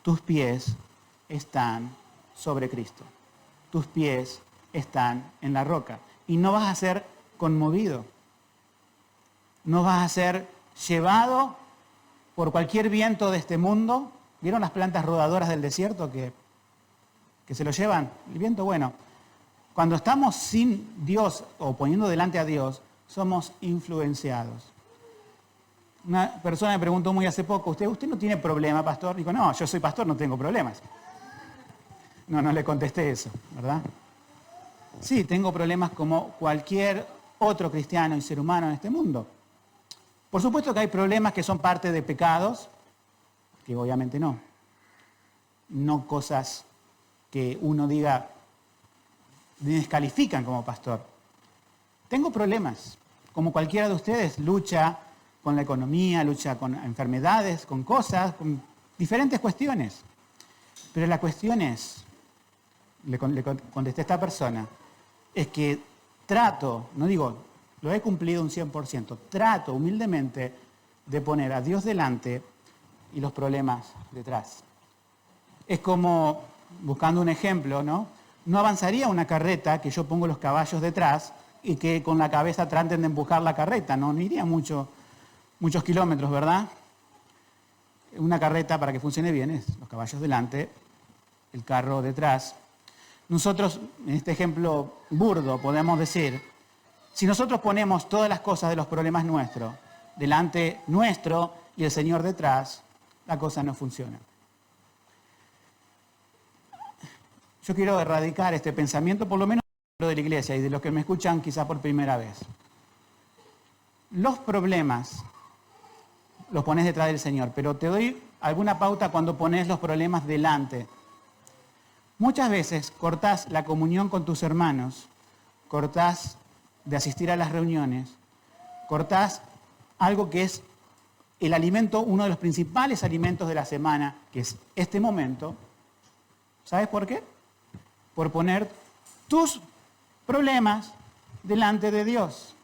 tus pies están sobre Cristo. Tus pies están en la roca. Y no vas a ser conmovido. No vas a ser llevado por cualquier viento de este mundo. ¿Vieron las plantas rodadoras del desierto que se lo llevan? El viento, bueno. Cuando estamos sin Dios o poniendo delante a Dios, somos influenciados. Una persona me preguntó muy hace poco, ¿usted no tiene problema, pastor? Digo, no, yo soy pastor, no tengo problemas. No le contesté eso, ¿verdad? Sí, tengo problemas como cualquier otro cristiano y ser humano en este mundo. Por supuesto que hay problemas que son parte de pecados, que obviamente no. No cosas que uno diga, me descalifican como pastor. Tengo problemas, como cualquiera de ustedes, lucha con la economía, lucha con enfermedades, con cosas, con diferentes cuestiones. Pero la cuestión es, le contesté a esta persona, es que trato, no digo, lo he cumplido un 100%, trato humildemente de poner a Dios delante y los problemas detrás. Es como, buscando un ejemplo, ¿no? No avanzaría una carreta que yo pongo los caballos detrás y que con la cabeza traten de empujar la carreta, no iría muchos kilómetros, ¿verdad? Una carreta, para que funcione bien, es los caballos delante, el carro detrás. Nosotros, en este ejemplo burdo, podemos decir, si nosotros ponemos todas las cosas de los problemas nuestros delante nuestro y el Señor detrás, la cosa no funciona. Yo quiero erradicar este pensamiento, por lo menos de la iglesia y de los que me escuchan quizá por primera vez. Los problemas los pones detrás del Señor, pero te doy alguna pauta cuando pones los problemas delante. Muchas veces cortás la comunión con tus hermanos, cortás de asistir a las reuniones, cortás algo que es el alimento, uno de los principales alimentos de la semana, que es este momento. ¿Sabes por qué? Por poner tus problemas delante de Dios.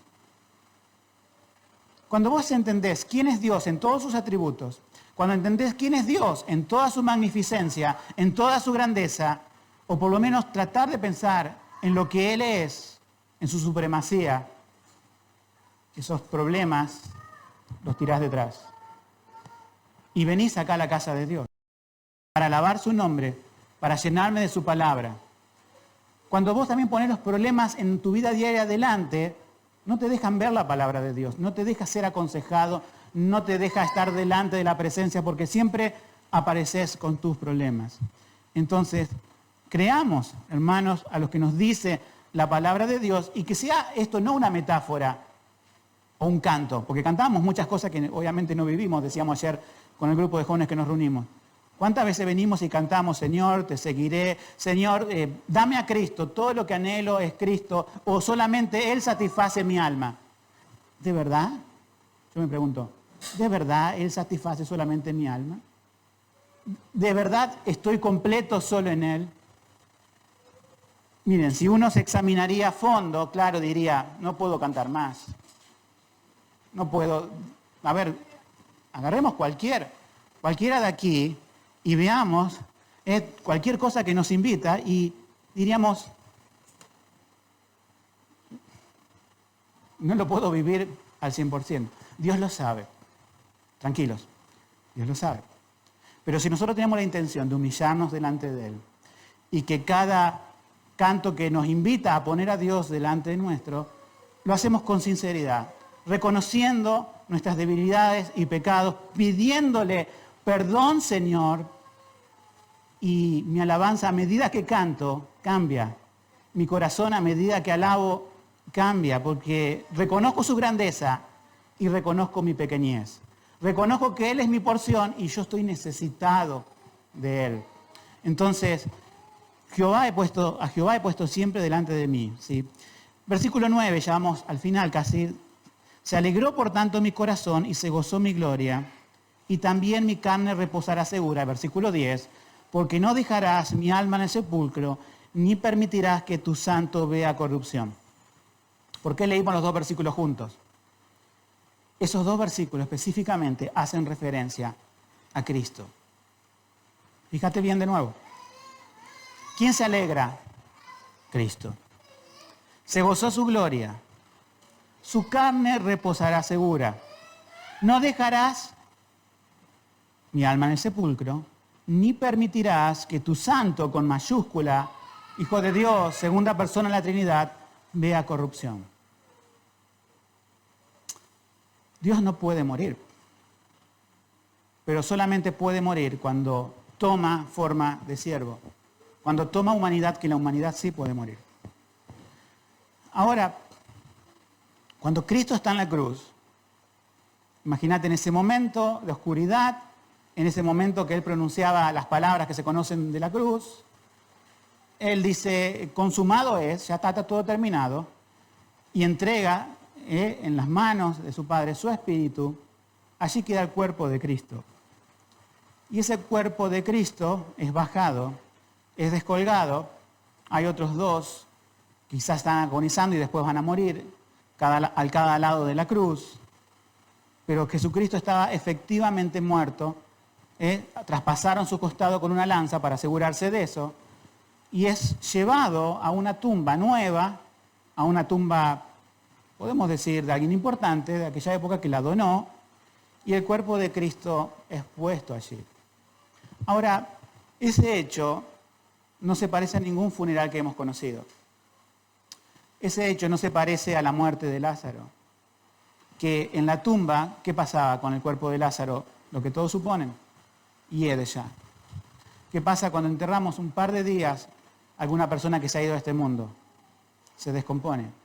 Cuando vos entendés quién es Dios en todos sus atributos, cuando entendés quién es Dios en toda su magnificencia, en toda su grandeza, o por lo menos tratar de pensar en lo que Él es, en su supremacía, esos problemas los tirás detrás. Y venís acá a la casa de Dios para alabar su nombre, para llenarme de su palabra. Cuando vos también ponés los problemas en tu vida diaria adelante, no te dejan ver la palabra de Dios, no te deja ser aconsejado, no te deja estar delante de la presencia, porque siempre apareces con tus problemas. Entonces, creamos, hermanos, a los que nos dice la palabra de Dios, y que sea esto no una metáfora o un canto, porque cantamos muchas cosas que obviamente no vivimos, decíamos ayer con el grupo de jóvenes que nos reunimos. ¿Cuántas veces venimos y cantamos, Señor, te seguiré, Señor, dame a Cristo, todo lo que anhelo es Cristo, o solamente Él satisface mi alma? ¿De verdad? Yo me pregunto, ¿de verdad Él satisface solamente mi alma? ¿De verdad estoy completo solo en Él? Miren, si uno se examinaría a fondo, claro, diría, no puedo cantar más. No puedo. A ver, agarremos cualquiera de aquí y veamos cualquier cosa que nos invita y diríamos, no lo puedo vivir al 100%. Dios lo sabe. Tranquilos, Dios lo sabe. Pero si nosotros tenemos la intención de humillarnos delante de Él y que cada canto que nos invita a poner a Dios delante de nuestro, lo hacemos con sinceridad, reconociendo nuestras debilidades y pecados, pidiéndole perdón, Señor, y mi alabanza a medida que canto cambia. Mi corazón a medida que alabo cambia, porque reconozco su grandeza y reconozco mi pequeñez. Reconozco que Él es mi porción y yo estoy necesitado de Él. Entonces, a Jehová he puesto siempre delante de mí. ¿Sí? Versículo 9, ya vamos al final casi. Se alegró por tanto mi corazón y se gozó mi gloria, y también mi carne reposará segura. Versículo 10, porque no dejarás mi alma en el sepulcro, ni permitirás que tu santo vea corrupción. ¿Por qué leímos los dos versículos juntos? Esos dos versículos específicamente hacen referencia a Cristo. Fíjate bien de nuevo. ¿Quién se alegra? Cristo. Se gozó su gloria. Su carne reposará segura. No dejarás mi alma en el sepulcro, ni permitirás que tu santo, con mayúscula, Hijo de Dios, segunda persona en la Trinidad, vea corrupción. Dios no puede morir, pero solamente puede morir cuando toma forma de siervo, cuando toma humanidad, que la humanidad sí puede morir. Ahora, cuando Cristo está en la cruz, imagínate en ese momento de oscuridad, en ese momento que Él pronunciaba las palabras que se conocen de la cruz, Él dice, consumado es, ya está todo terminado, y entrega en las manos de su Padre su Espíritu. Allí queda el cuerpo de Cristo. Y ese cuerpo de Cristo es bajado, es descolgado. Hay otros dos, quizás están agonizando y después van a morir, al cada lado de la cruz. Pero Jesucristo estaba efectivamente muerto. Traspasaron su costado con una lanza para asegurarse de eso. Y es llevado a una tumba nueva, a una tumba, podemos decir, de alguien importante, de aquella época que la donó, y el cuerpo de Cristo es puesto allí. Ahora, ese hecho no se parece a ningún funeral que hemos conocido. Ese hecho no se parece a la muerte de Lázaro, que en la tumba, ¿qué pasaba con el cuerpo de Lázaro? Lo que todos suponen, hiede ya. ¿Qué pasa cuando enterramos un par de días a alguna persona que se ha ido de este mundo? Se descompone.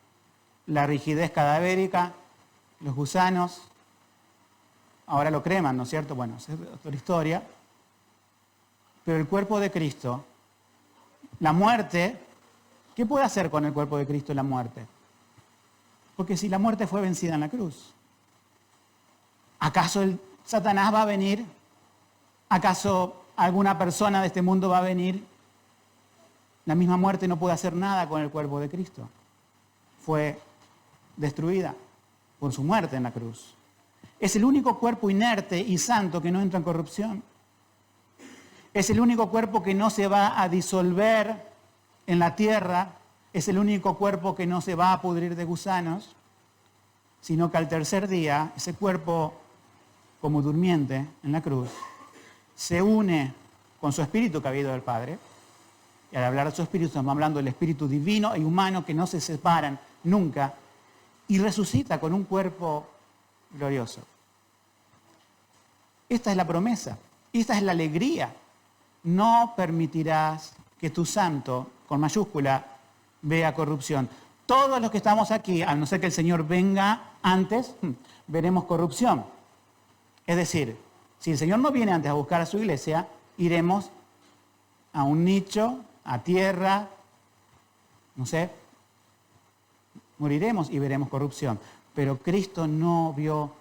La rigidez cadavérica, los gusanos, ahora lo creman, ¿no es cierto? Bueno, es otra historia. Pero el cuerpo de Cristo, la muerte, ¿qué puede hacer con el cuerpo de Cristo la muerte? Porque si la muerte fue vencida en la cruz, ¿acaso Satanás va a venir? ¿Acaso alguna persona de este mundo va a venir? La misma muerte no puede hacer nada con el cuerpo de Cristo. Fue destruida por su muerte en la cruz. Es el único cuerpo inerte y santo que no entra en corrupción. Es el único cuerpo que no se va a disolver en la tierra. Es el único cuerpo que no se va a pudrir de gusanos, sino que al tercer día, ese cuerpo, como durmiente en la cruz, se une con su espíritu que ha habido del Padre. Y al hablar de su espíritu, estamos hablando del espíritu divino y humano que no se separan nunca, y resucita con un cuerpo glorioso. Esta es la promesa, esta es la alegría. No permitirás que tu santo, con mayúscula, vea corrupción. Todos los que estamos aquí, a no ser que el Señor venga antes, veremos corrupción. Es decir, si el Señor no viene antes a buscar a su iglesia, iremos a un nicho, a tierra, no sé, moriremos y veremos corrupción. Pero Cristo no vio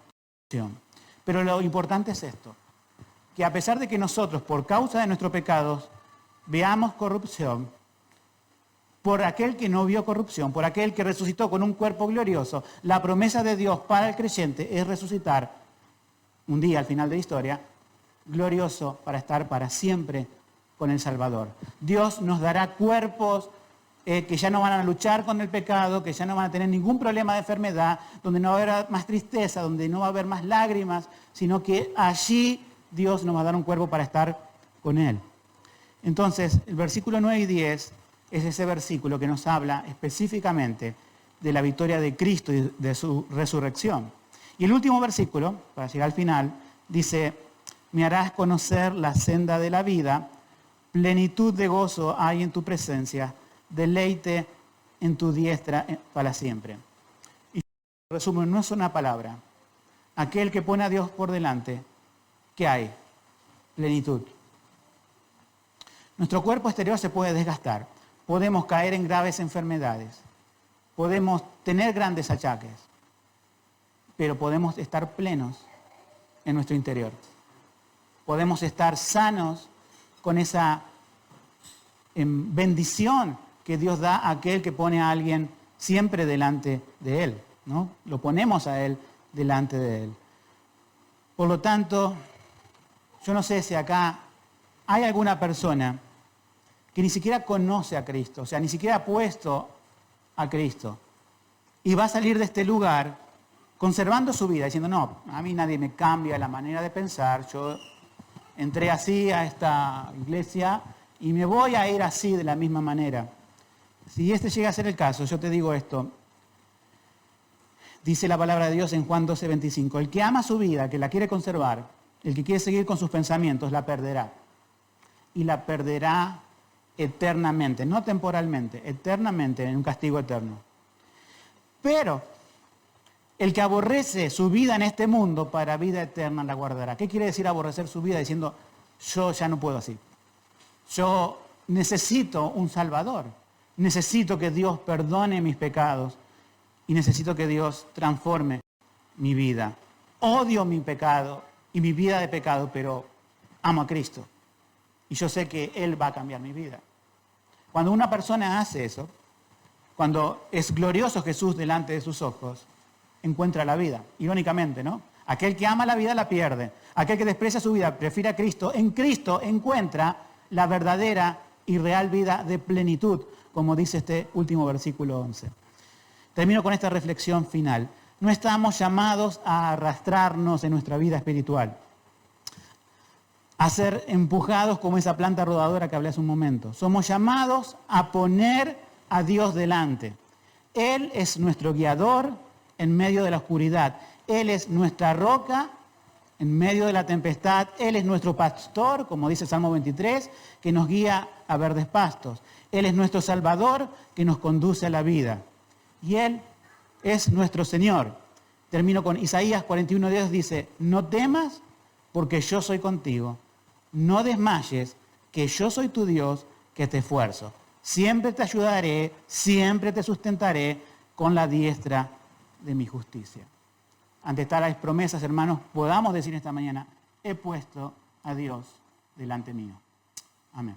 corrupción. Pero lo importante es esto, que a pesar de que nosotros, por causa de nuestros pecados, veamos corrupción, por aquel que no vio corrupción, por aquel que resucitó con un cuerpo glorioso. La promesa de Dios para el creyente es resucitar un día al final de la historia, glorioso para estar para siempre con el Salvador. Dios nos dará cuerpos que ya no van a luchar con el pecado, que ya no van a tener ningún problema de enfermedad, donde no va a haber más tristeza, donde no va a haber más lágrimas, sino que allí Dios nos va a dar un cuerpo para estar con Él. Entonces, el versículo 9 y 10 es ese versículo que nos habla específicamente de la victoria de Cristo y de su resurrección. Y el último versículo, para llegar al final, dice: me harás conocer la senda de la vida, plenitud de gozo hay en tu presencia, deleite en tu diestra para siempre. Y resumen, no es una palabra. Aquel que pone a Dios por delante, ¿qué hay? Plenitud. Nuestro cuerpo exterior se puede desgastar. Podemos caer en graves enfermedades. Podemos tener grandes achaques. Pero podemos estar plenos en nuestro interior. Podemos estar sanos con esa bendición que Dios da a aquel que pone a alguien siempre delante de Él, ¿no? Lo ponemos a Él delante de Él. Por lo tanto, yo no sé si acá hay alguna persona que ni siquiera conoce a Cristo, o sea, ni siquiera ha puesto a Cristo, y va a salir de este lugar conservando su vida, diciendo: no, a mí nadie me cambia la manera de pensar, yo entré así a esta iglesia y me voy a ir así de la misma manera. Si este llega a ser el caso, yo te digo esto. Dice la palabra de Dios en Juan 12:25, el que ama su vida, que la quiere conservar, el que quiere seguir con sus pensamientos, la perderá. Y la perderá eternamente, no temporalmente, eternamente, en un castigo eterno. Pero el que aborrece su vida en este mundo, para vida eterna la guardará. ¿Qué quiere decir aborrecer su vida? Diciendo: yo ya no puedo así. Yo necesito un Salvador. Necesito que Dios perdone mis pecados. Y necesito que Dios transforme mi vida. Odio mi pecado y mi vida de pecado, pero amo a Cristo. Y yo sé que Él va a cambiar mi vida. Cuando una persona hace eso, cuando es glorioso Jesús delante de sus ojos, encuentra la vida. Irónicamente, ¿no? Aquel que ama la vida la pierde. Aquel que desprecia su vida, prefiere a Cristo. En Cristo encuentra la verdadera y real vida de plenitud, como dice este último versículo 11. Termino con esta reflexión final. No estamos llamados a arrastrarnos en nuestra vida espiritual, a ser empujados como esa planta rodadora que hablé hace un momento. Somos llamados a poner a Dios delante. Él es nuestro guiador en medio de la oscuridad. Él es nuestra roca en medio de la tempestad. Él es nuestro pastor, como dice Salmo 23, que nos guía a verdes pastos. Él es nuestro Salvador, que nos conduce a la vida. Y Él es nuestro Señor. Termino con Isaías 41:10, dice: no temas, porque yo soy contigo. No desmayes, que yo soy tu Dios, que te esfuerzo. Siempre te ayudaré, siempre te sustentaré con la diestra de mi justicia. Ante tales promesas, hermanos, podamos decir esta mañana: he puesto a Dios delante mío. Amén.